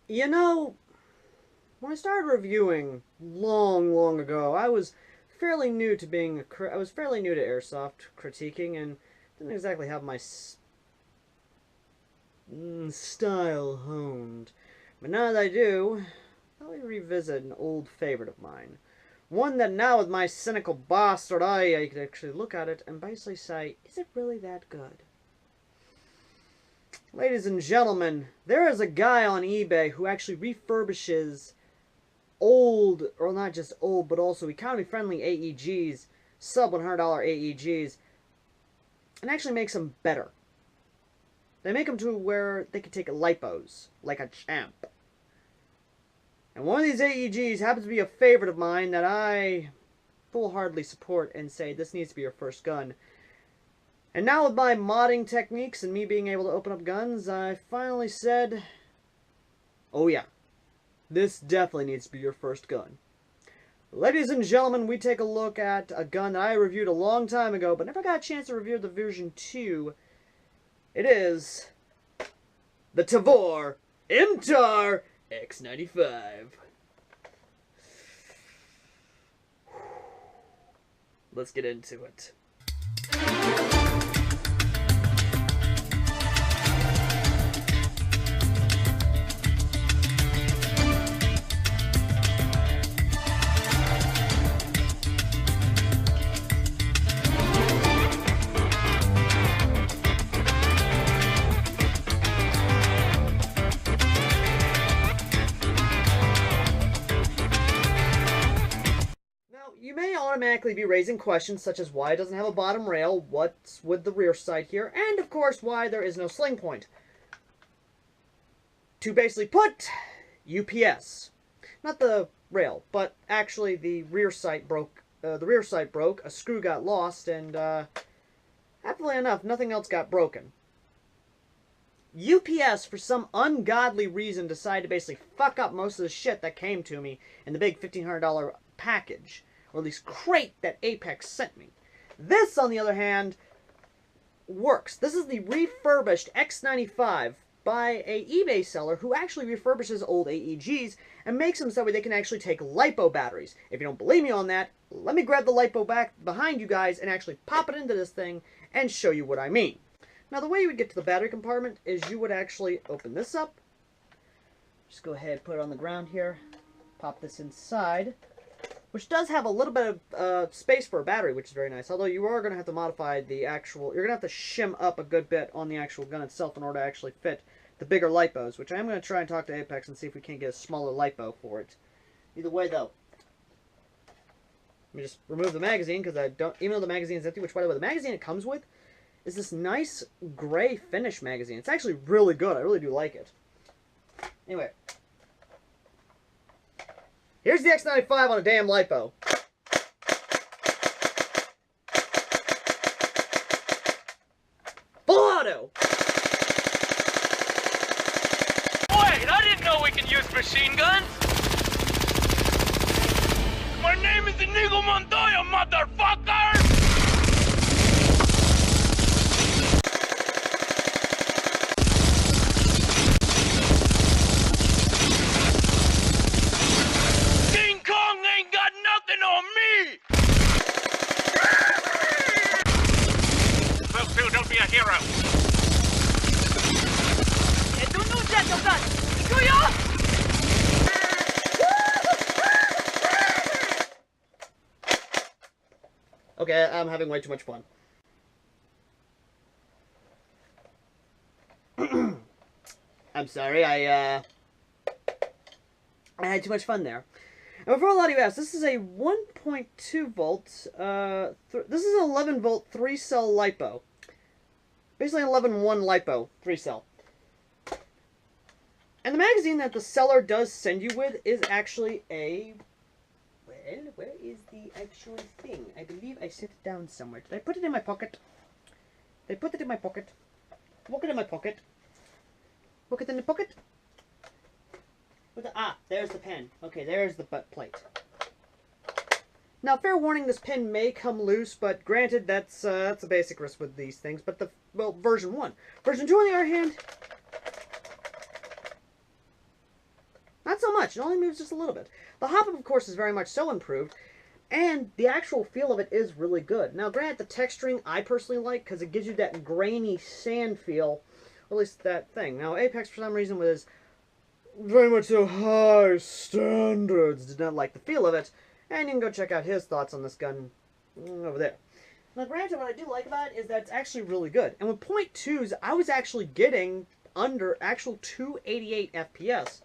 You know, when I started reviewing long ago, I was fairly new to I was fairly new to airsoft critiquing and didn't exactly have my style honed. But now that I do, I'll revisit an old favorite of mine. One that now with my cynical bastard eye, I could actually look at it and basically say, is it really that good? Ladies and gentlemen, there is a guy on eBay who actually refurbishes old, or not just old, but also economy-friendly AEGs, sub $100 AEGs, and actually makes them better. They make them to where they can take LIPOs, like a champ. And one of these AEGs happens to be a favorite of mine that I full-heartedly support and say this needs to be your first gun. And now with my modding techniques and me being able to open up guns, I finally said, oh yeah, this definitely needs to be your first gun. Ladies and gentlemen, we take a look at a gun that I reviewed a long time ago, but never got a chance to review the version 2. It is the Tavor MTAR X95. Let's get into it. You may automatically be raising questions such as why it doesn't have a bottom rail, what's with the rear sight here, and of course why there is no sling point. To basically put, UPS. Not the rail, but actually the rear sight broke. A screw got lost, and happily enough, nothing else got broken. UPS, for some ungodly reason, decided to basically fuck up most of the shit that came to me in the big $1,500 package. Or at least crate that Apex sent me. This, on the other hand, works. This is the refurbished X95 by a eBay seller who actually refurbishes old AEGs and makes them so they can actually take LiPo batteries. If you don't believe me on that, let me grab the LiPo back behind you guys and actually pop it into this thing and show you what I mean. Now, the way you would get to the battery compartment is you would actually open this up. Just go ahead and put it on the ground here. Pop this inside, which does have a little bit of space for a battery, which is very nice. Although you are going to have to modify the actual... You're going to have to shim up a good bit on the actual gun itself in order to actually fit the bigger LiPos, which I am going to try and talk to Apex and see if we can't get a smaller LiPo for it. Either way, though. Let me just remove the magazine, because I don't... Even though the magazine is empty, which, by the way, the magazine it comes with is this nice gray finish magazine. It's actually really good. I really do like it. Anyway. Here's the X95 on a damn LiPo. Full auto! Wait, I didn't know we could use machine guns! My name is Inigo Montoya, motherfucker! Don't be a hero. Okay, I'm having way too much fun. I'm sorry, I had too much fun there. And before a lot of you ask, this is a 1.2 volt, this is an 11 volt 3-cell LiPo. Basically an 11-1 LiPo, 3-cell. And the magazine that the seller does send you with is actually a... Well, where is the actual thing? I believe I set it down somewhere. Did I put it in my pocket? Did I put it in my pocket? Look it in my pocket. Look it in the pocket. There's the pen. Okay, there's the butt plate. Now, fair warning, this pin may come loose, but granted, that's a basic risk with these things. But version 1. Version 2, on the other hand, much. It only moves just a little bit. The hop-up, of course, is very much so improved. And the actual feel of it is really good. Now, granted, the texturing I personally like because it gives you that grainy sand feel, or at least that thing. Now, Apex, for some reason, was very much so high standards, did not like the feel of it, and you can go check out his thoughts on this gun over there. Now, granted, what I do like about it is that it's actually really good. And with .2s, I was actually getting under actual 288 FPS.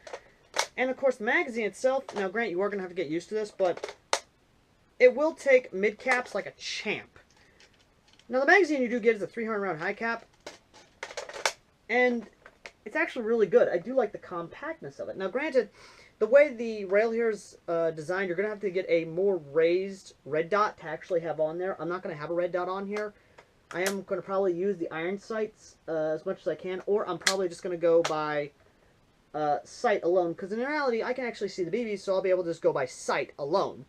And, of course, the magazine itself, now, granted, you are going to have to get used to this, but it will take mid-caps like a champ. Now, the magazine you do get is a 300-round high cap, and it's actually really good. I do like the compactness of it. Now, granted, the way the rail here is designed, you're going to have to get a more raised red dot to actually have on there. I'm not going to have a red dot on here. I am going to probably use the iron sights as much as I can, or I'm probably just going to go by sight alone, because in reality, I can actually see the BBs, so I'll be able to just go by sight alone.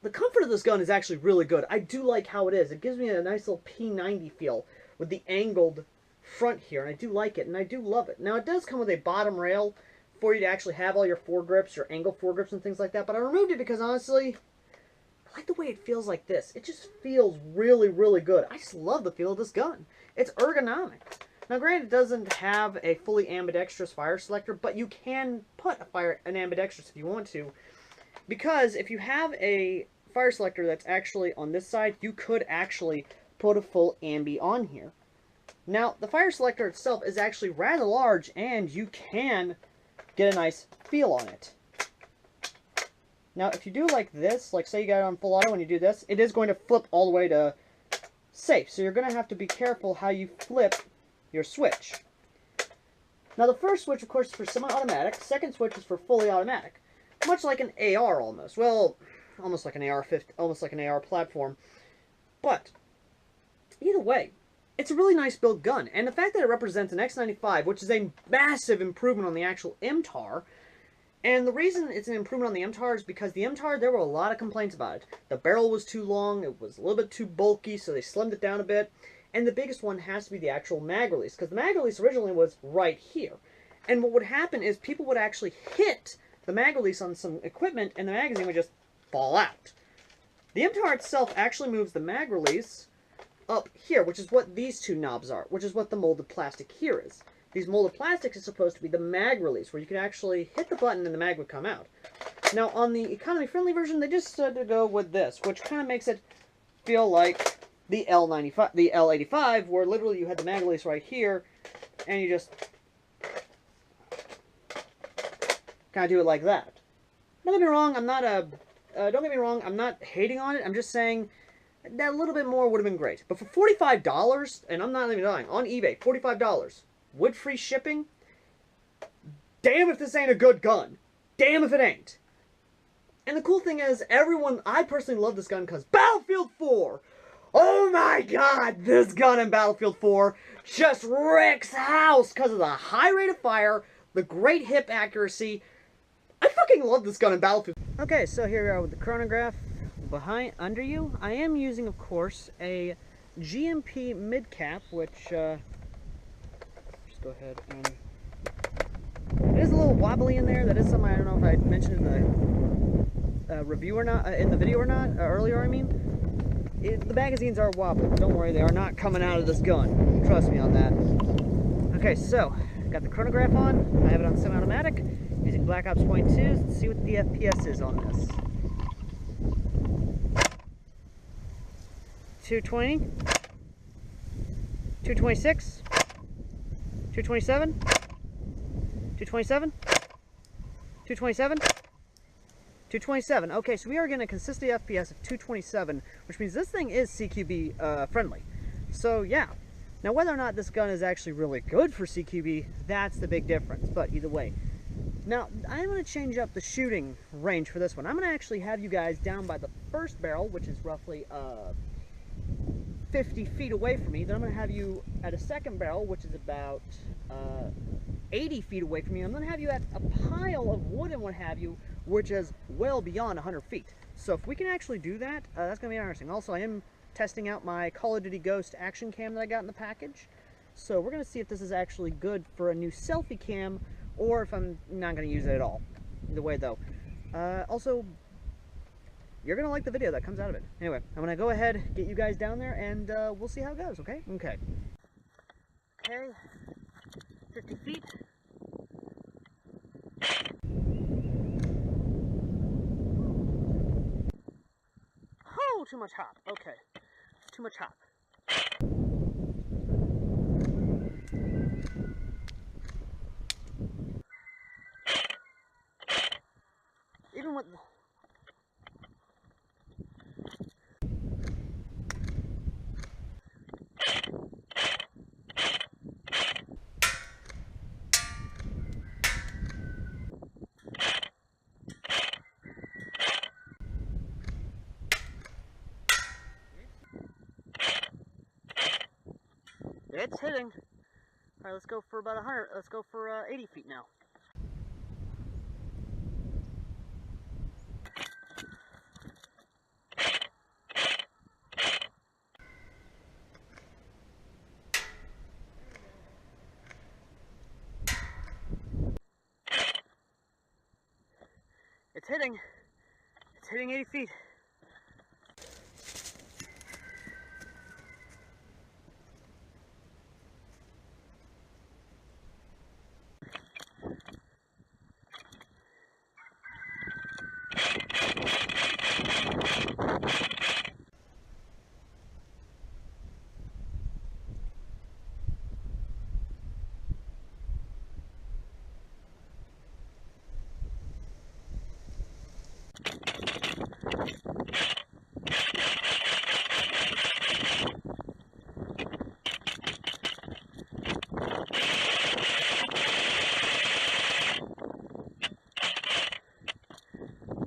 The comfort of this gun is actually really good. I do like how it is. It gives me a nice little P90 feel with the angled front here, and I do like it, and I do love it. Now, it does come with a bottom rail for you to actually have all your foregrips, your angle foregrips, and things like that, but I removed it because, honestly, I like the way it feels like this. It just feels really, really good. I just love the feel of this gun. It's ergonomic. Now, granted, it doesn't have a fully ambidextrous fire selector, but you can put an ambidextrous if you want to, because if you have a fire selector that's actually on this side, you could actually put a full ambi on here. Now, the fire selector itself is actually rather large, and you can get a nice feel on it. Now, if you do like this, like say you got it on full auto and you do this, it is going to flip all the way to safe. So you're going to have to be careful how you flip your switch. Now, the first switch, of course, is for semi-automatic. Second switch is for fully automatic. Much like an AR almost. Well, almost like an AR-50, almost like an AR platform. But either way, it's a really nice built gun. And the fact that it represents an X95, which is a massive improvement on the actual MTAR, and the reason it's an improvement on the MTAR is because the MTAR, there were a lot of complaints about it. The barrel was too long, it was a little bit too bulky, so they slimmed it down a bit. And the biggest one has to be the actual mag release, because the mag release originally was right here. And what would happen is people would actually hit the mag release on some equipment, and the magazine would just fall out. The MTAR itself actually moves the mag release up here, which is what these two knobs are, which is what the molded plastic here is. These molded plastics is supposed to be the mag release, where you can actually hit the button and the mag would come out. Now, on the economy-friendly version, they just decided to go with this, which kind of makes it feel like the L95, the L85, where literally you had the mag release right here, and you just kind of do it like that. Don't get me wrong, I'm not don't get me wrong, I'm not hating on it. I'm just saying that a little bit more would have been great. But for $45, and I'm not even lying, on eBay, $45 with free shipping. Damn if this ain't a good gun. Damn if it ain't. And the cool thing is, I personally love this gun because Battlefield 4. Oh my god, this gun in Battlefield 4 just wrecks house because of the high rate of fire, the great hip accuracy. I fucking love this gun in Battlefield. Okay, so here we are with the chronograph under you. I am using, of course, a GMP mid-cap, which, just go ahead and... It is a little wobbly in there. That is something I don't know if I mentioned in the review or not, in the video or not, earlier I mean. The magazines are wobbly. Don't worry, they are not coming out of this gun. Trust me on that. Okay, so, got the chronograph on. I have it on semi-automatic, using Black Ops .2s. Let's see what the FPS is on this. 220, 226, 227, 227, 227, 227. Okay, so we are getting a consistent FPS of 227, which means this thing is CQB friendly. So yeah. Now whether or not this gun is actually really good for CQB, that's the big difference. But either way. Now, I'm going to change up the shooting range for this one. I'm going to actually have you guys down by the first barrel, which is roughly 50 feet away from me. Then I'm going to have you at a second barrel, which is about 80 feet away from me. I'm going to have you at a pile of wood and what have you, which is well beyond 100 feet. So if we can actually do that, that's going to be interesting. Also, I am testing out my Call of Duty Ghost action cam that I got in the package. So we're going to see if this is actually good for a new selfie cam, or if I'm not going to use it at all. Either way, though. Also, you're going to like the video that comes out of it. Anyway, I'm going to go ahead, get you guys down there, and we'll see how it goes, okay? Okay. Okay, 50 feet. Oh, too much hop. Okay, too much hop. Even with... It's hitting. All right, let's go for about 100. Let's go for 80 feet now. It's hitting. It's hitting 80 feet.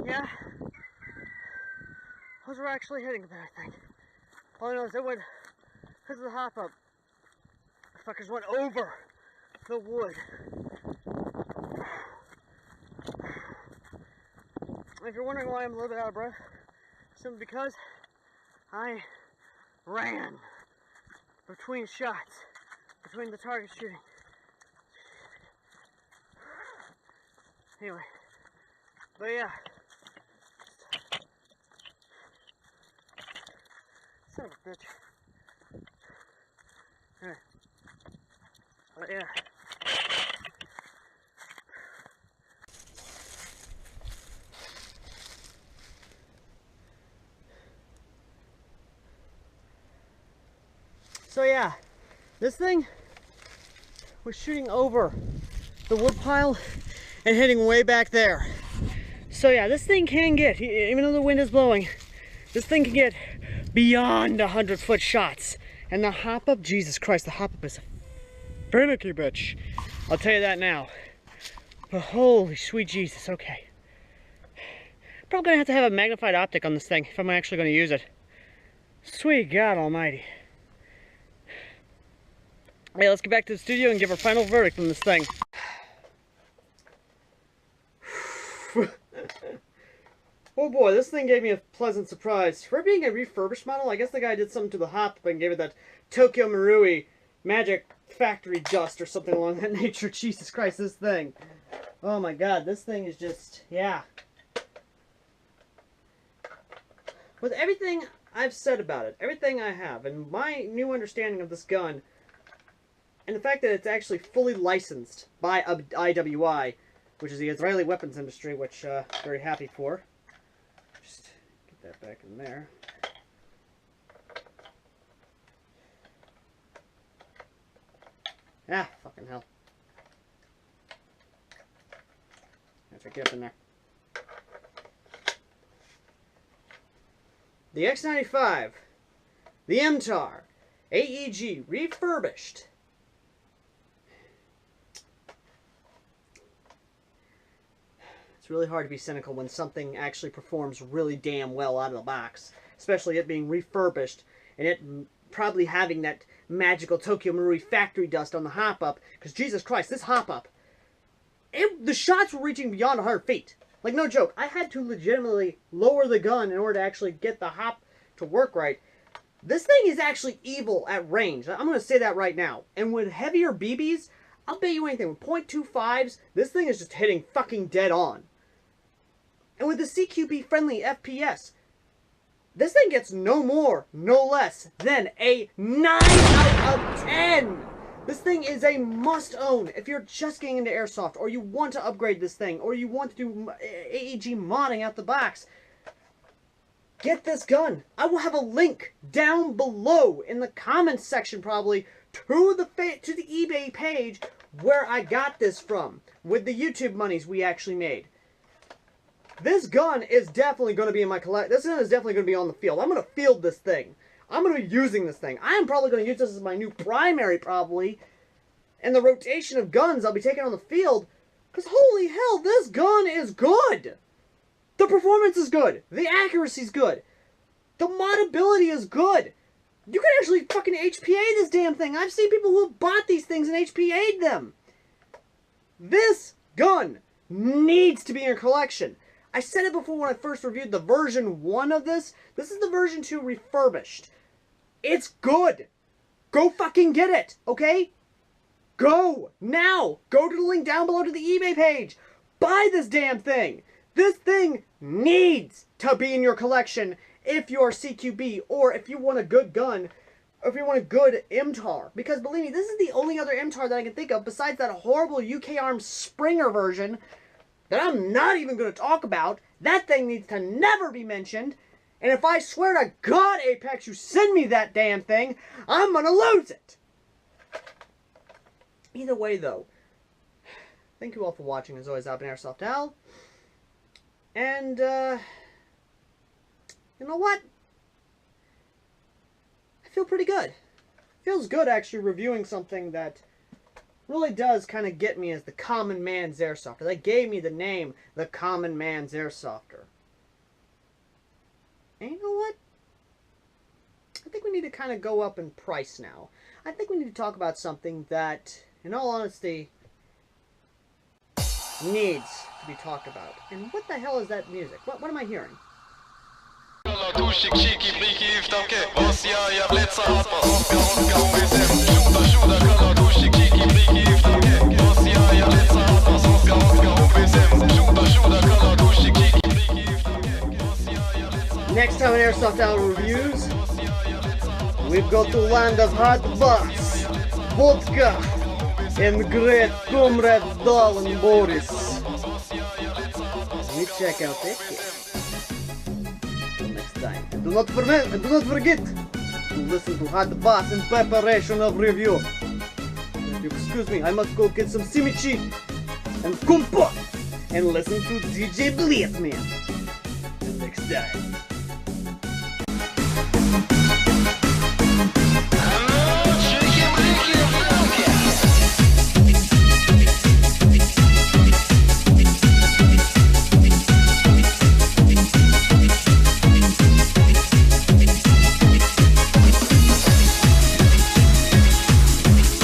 Yeah, those were actually hitting a bit, I think. All I know is it went, because of the hop up, the fuckers went over the wood. If you're wondering why I'm a little bit out of breath, simply because I ran between shots, between the target shooting. Anyway, but yeah. Son of a bitch. Alright. But yeah. So yeah, this thing was shooting over the wood pile and hitting way back there. So yeah, this thing can get, even though the wind is blowing, this thing can get beyond 100-foot shots. And the hop up, Jesus Christ, the hop up is a finicky bitch. I'll tell you that now. But holy sweet Jesus, okay. Probably gonna have to have a magnified optic on this thing if I'm actually gonna use it. Sweet God Almighty. Hey, let's get back to the studio and give our final verdict on this thing. Oh boy, this thing gave me a pleasant surprise. For being a refurbished model, I guess the guy did something to the hop and gave it that Tokyo Marui magic factory dust or something along that nature. Jesus Christ, this thing. Oh my God, this thing is just, yeah. With everything I've said about it, everything I have, and my new understanding of this gun, and the fact that it's actually fully licensed by IWI, which is the Israeli weapons industry, which very happy for. Just get that back in there. Ah, fucking hell. Have to get up in there. The X95, the MTAR, AEG, refurbished. It's really hard to be cynical when something actually performs really damn well out of the box. Especially it being refurbished and it probably having that magical Tokyo Marui factory dust on the hop-up. Because Jesus Christ, this hop-up, the shots were reaching beyond 100 feet. Like, no joke. I had to legitimately lower the gun in order to actually get the hop to work right. This thing is actually evil at range. I'm going to say that right now. And with heavier BBs, I'll bet you anything, with .25s, this thing is just hitting fucking dead on. And with the CQB-friendly FPS, this thing gets no more, no less than a 9 out of 10! This thing is a must-own if you're just getting into airsoft, or you want to upgrade this thing, or you want to do AEG modding out the box. Get this gun. I will have a link down below in the comments section, probably, to the eBay page where I got this from, with the YouTube monies we actually made. This gun is definitely going to be in my collection. This gun is definitely going to be on the field. I'm going to field this thing. I'm going to be using this thing. I am probably going to use this as my new primary, probably. And the rotation of guns I'll be taking on the field. Because holy hell, this gun is good. The performance is good. The accuracy is good. The modability is good. You can actually fucking HPA this damn thing. I've seen people who have bought these things and HPA'd them. This gun needs to be in your collection. I said it before when I first reviewed the version 1 of this. This is the version 2 refurbished. It's good. Go fucking get it, okay? Go! Now! Go to the link down below to the eBay page. Buy this damn thing. This thing needs to be in your collection if you're CQB, or if you want a good gun, or if you want a good MTAR. Because believe me, this is the only other MTAR that I can think of besides that horrible UK Arms Springer version that I'm not even going to talk about. That thing needs to never be mentioned. And if I swear to God, Apex, you send me that damn thing, I'm going to lose it. Either way, though, thank you all for watching. As always, I've been AirsoftAL. And, you know what? I feel pretty good. It feels good, actually, reviewing something that really does kind of get me as the common man's airsofter. They gave me the name, the common man's airsofter. And you know what? I think we need to kind of go up in price now. I think we need to talk about something that, in all honesty, needs to be talked about. And what the hell is that music? What am I hearing? Next time in AirsoftAL reviews, we go to land of hot baths, vodka, and great comrade Dolan Boris. We check out that Till next time. And do not forget to listen to Hot Bass in preparation of review. If you excuse me, I must go get some simichi and kumpa and listen to DJ Blitzman. Till next time.